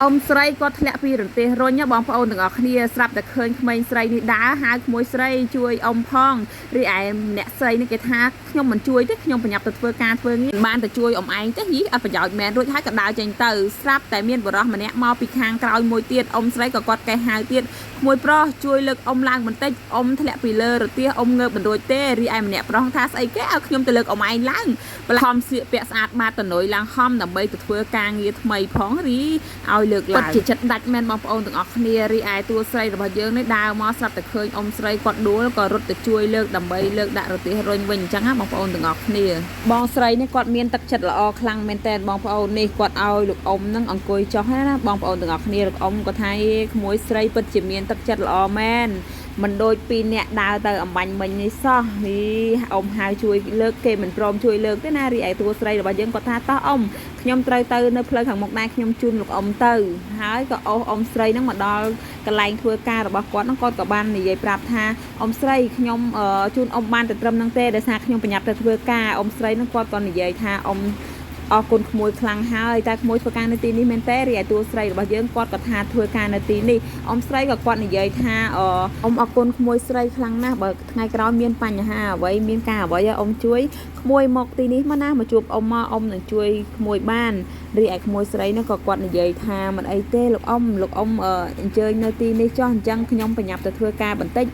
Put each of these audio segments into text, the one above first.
អ៊ំស្រីគាត់ធ្លាក់ពីរទេសរុញបងប្អូនទាំងអស់គ្នាស្រាប់តែឃើញក្មេងស្រីនេះដើរហៅក្មួយស្រីជួយអ៊ំផងរីឯអ្នកស្រីនេះគេថាខ្ញុំមិនជួយទេខ្ញុំប្រញាប់ទៅធ្វើការធ្វើងារបានទៅជួយអ៊ំឯងទេយីអត់ប្រយោជន៍មែនរួចហើយក៏ដើរចេញទៅស្រាប់តែមានបរិសម្នាក់មកពីខាងក្រោយមួយទៀតអ៊ំស្រីក៏គាត់កេះហៅទៀតក្មួយប្រុសជួយលើកអ៊ំឡើងបន្តិចអ៊ំធ្លាក់ពីលើរទេះអ៊ំងើបមិនរួចទេរីឯម្នាក់ប្រុសថាស្អីគេឲ្យខ្ញុំទៅលើកអ៊ំឯងឡើងបន្លំសៀកពាក់ស្អាតបាតតនុយឡើងហំដើម្បីទៅធ្វើការងារថ្មីផងរីឲ្យលើកឡើងជាចិត្តដាច់មែនបងប្អូនទាំងអស់គ្នារីឯតួស្រីរបស់យើងនេះដើរមកស្រាប់តែឃើញអ៊ំស្រីគាត់ដួលក៏រត់ទៅជួយលើកដើម្បីលើកដាក់រទេះរុញវិញអញ្ចឹងណាបងប្អូនទាំងអស់គ្នាបងស្រីនេះគាត់មានទឹកចិត្តល្អខ្លាំងមែនតើបងប្អូននេះគាត់ឲ្យលោកអ៊ំនឹងអង្គុយចុះណាបងប្អូនទាំងអស់គ្នាលោកអ៊ំក៏ថាក្មួយស្រីពិតជាមានទឹកចិត្តល្អមែនមិនដូចពីអ្នកដើរទៅអំបញ្ញមិញនេះសោះនេះអ៊ំហៅជួយលើកគេមិនព្រមជួយលើកទេណារីឯតួស្រីរបស់យើងគាត់ថាតោះអ៊ំខ្ញុំត្រូវទៅនៅផ្លូវខាងមុខដែរខ្ញុំជូនលោកអ៊ំទៅហើយក៏អ៊ំស្រីហ្នឹងមកដល់កន្លែងធ្វើការរបស់គាត់ហ្នឹងគាត់ក៏បាននិយាយប្រាប់ថាអ៊ំស្រីខ្ញុំជូនអ៊ំបានតែត្រឹមហ្នឹងទេដោយសារខ្ញុំប្រញាប់ទៅធ្វើការអ៊ំស្រីហ្នឹងគាត់ក៏និយាយថាអ៊ំអរគុណក្មួយខ្លាំងហើយតែក្មួយធ្វើការនៅទីនេះមែនទេរីឯតួស្រីរបស់យើងគាត់ក៏ថាធ្វើការនៅទីនេះអ៊ំស្រីក៏គាត់និយាយថាអ៊ំអរគុណក្មួយស្រីខ្លាំងណាស់បើថ្ងៃក្រោយមានបញ្ហាអ្វីមានការអ្វីអ៊ំជួយក្មួយមកទីនេះមកណាមកជួបអ៊ំមកអ៊ំនឹងជួយក្មួយបានរីឯក្មួយស្រីនោះក៏គាត់និយាយថាមិនអីទេលោកអ៊ំអញ្ជើញនៅទីនេះចុះអញ្ចឹងខ្ញុំប្រញាប់ទៅធ្វើការបន្តិច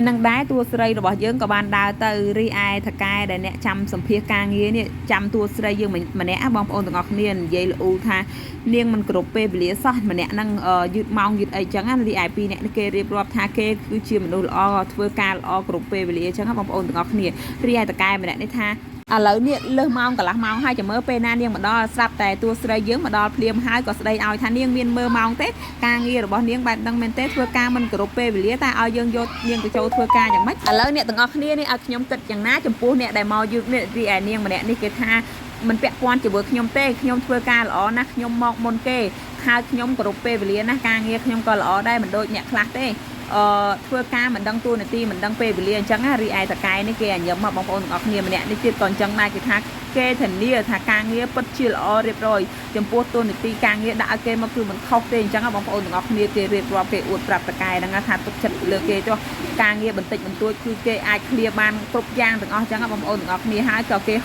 នឹងដែរតួស្រីរបស់យើងក៏បានដើរទៅរីឯថកែដែលអ្នកចាំសម្ភារការងារនេះចាំតួស្រីយើងម្នាក់បងប្អូនទាំងអស់គ្នានិយាយល្អូថានាងមិនគ្រប់ពេលវេលាសោះម្នាក់ហ្នឹងយឺតម៉ោងយឺតអីចឹងណារីឯពីរអ្នកនេះគេរៀបរាប់ថាគេគឺជាមនុស្សល្អធ្វើការល្អគ្រប់ពេលវេលាចឹងណាបងប្អូនទាំងអស់គ្នារីឯថកែម្នាក់នេះថាឥឡូវនេះលើសម៉ោងកន្លះម៉ោងហើយចាំមើលពេលណានាងមកដល់ស្រាប់តែតួស្រីយើងមកដល់ភ្លាមហើយក៏ស្ដីឲ្យថានាងមានមើលម៉ោងទេការងាររបស់នាងបែបហ្នឹងមែនទេធ្វើការមិនគោរពពេលវេលាតែឲ្យយើងយកនាងទៅចូលធ្វើការយ៉ាងម៉េចឥឡូវអ្នកទាំងអស់គ្នានេះឲ្យខ្ញុំគិតយ៉ាងណាចំពោះអ្នកដែលមកយឺតនេះរីឯនាងម្នាក់នេះគេថាមិនពាក់ព័ន្ធជាមួយខ្ញុំទេខ្ញុំធ្វើការល្អណាស់ខ្ញុំមកមុនគេហើយខ្ញុំគោរពពេលវេលាណាស់ការងារខ្ញុំក៏ល្អដែរមិនដូចអ្នកខ្លះទេធ្វើការមិនដឹងតួនាទីមិនដឹងពេលវេលាអញ្ចឹងណារីឯតកែនេះគេអញ្ញឹមមកបងប្អូនទាំងអស់គ្នាម្នាក់នេះទៀតក៏អញ្ចឹងដែរគេថាគេធានាថាការងារពិតជាល្អរៀបរយចំពោះតួនាទីការងារដាក់ឲ្យគេមកគឺមិនខុសទេអញ្ចឹងបងប្អូនទាំងអស់គ្នាគេរៀបរាប់គេអួតប្រាប់តកែហ្នឹងថាទុកចិត្តលើគេចុះការងារបន្តិចបន្តួចគឺគេអាចឃ្លៀបានគ្រប់យ៉ាងទាំងអស់អញ្ចឹងបងប្អូនទាំងអស់គ្នាហើយក៏គេ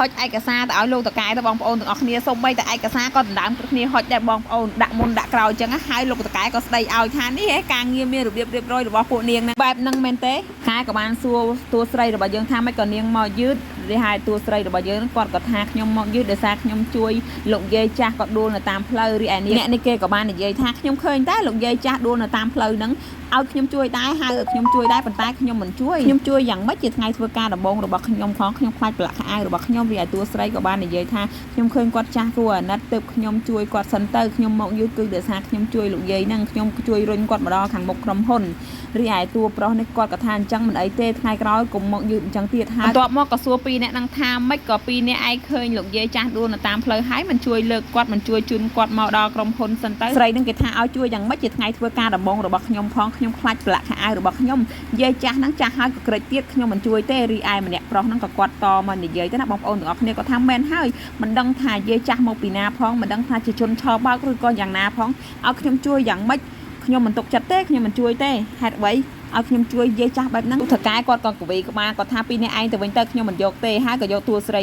ហុចឯកសារទៅឲ្យលោកតកែទៅបងប្អូនទាំងអស់គ្នាសូម្បីតែឯកសារក៏ដណ្ដើមគ្នាហុចដែរបងប្អូនដាក់មុនដាក់ក្រោយអញ្ចឹងហើយលោកតកែក៏ស្ដីឲ្យថានេះការងារមានរបៀបរៀបរយរបស់ពួកនាងហ្នឹងបែបហ្នឹងមែនទេខែក៏បានសួរតួស្រីរបស់យើងថាមិនក៏នាងមកយឺតរីហើយតួស្រីរបស់យើងគាត់ក៏ថាខ្ញុំមកយឺតដោយសារខ្ញុំជួយលោកយាយចាស់ក៏ដួលនៅតាមផ្លូវរីឯអ្នកនេះគេក៏បាននិយាយថាខ្ញុំឃើញតែលោកយាយចាស់ដួលនៅតាមផ្លូវហ្នឹងឲ្យខ្ញុំជួយដែរហៅឲ្យខ្ញុំជួយដែរប៉ុន្តែខ្ញុំមិនជួយខ្ញុំជួយយ៉ាងម៉េចជាថ្ងៃធ្វើការដំបូងរបស់ខ្ញុំផងខ្ញុំខ្លាចប្រឡាក់ខោអាវរបស់ខ្ញុំរីឯតួស្រីក៏បាននិយាយថាខ្ញុំឃើញគាត់ចាស់គួរអាណិតទើបខ្ញុំជួយគាត់សិនទៅខ្ញុំមកយឺតគឺដោយសារខ្ញុំជួយលោកយាយហ្នឹងខ្ញុំជួយរុញគាត់មកដល់ខាងមុខក្រុមហ៊ុនរីឯតួប្រុសនេះគាត់ក៏ថាអញ្ចឹងមិនអីទេថ្ងៃក្រោយកុំមកយឺតអញ្ចឹងទៀតហើយបន្ទាប់មកក៏សួរពីរអ្នកហ្នឹងថាម៉េចក៏ពីរអ្នកឯងឃើញលោកយាយចាស់ដួលនៅតាមផ្លូវហើយមិនជួយលើកគាត់មិនជួយជូនគាត់មកដល់ក្រុមហ៊ុនសិនទៅស្រីហ្នឹងគេថាឲ្យជួយយ៉ាងម៉េចជាថ្ងៃធ្វើការដំបូងរបស់ខ្ញុំផងខ្ញុំខ្លាចប្រឡាក់ខោអាវរបស់ខ្ញុំយាយចាស់ហ្នឹងចាស់ហើយក៏ក្រិចទៀតខ្ញុំមិនជួយទេរីឯម្នាក់ប្រុសហ្នឹងក៏គាត់តមកនិយាយទៅណាបងប្អូនទាំងអស់គ្នាក៏ថាមែនហើយមិនដឹងថាយាយចាស់មកពីណាផងមិនដឹងថាជាជនឆោបោកឬក៏យ៉ាងណាផងឲ្យខ្ញុំជួយយ៉ាងម៉េចខ្ញុំមិនទុកចិត្តទេខ្ញុំមិនជួយទេហេតុអ្វីឲ្យខ្ញុំជួយយាយចាស់បែបហ្នឹងថកែគាត់ក៏កវីក្បាលគាត់ថាពីរនាក់ឯងទៅវិញទៅខ្ញុំមិនយកទេហើយក៏យកតួស្រី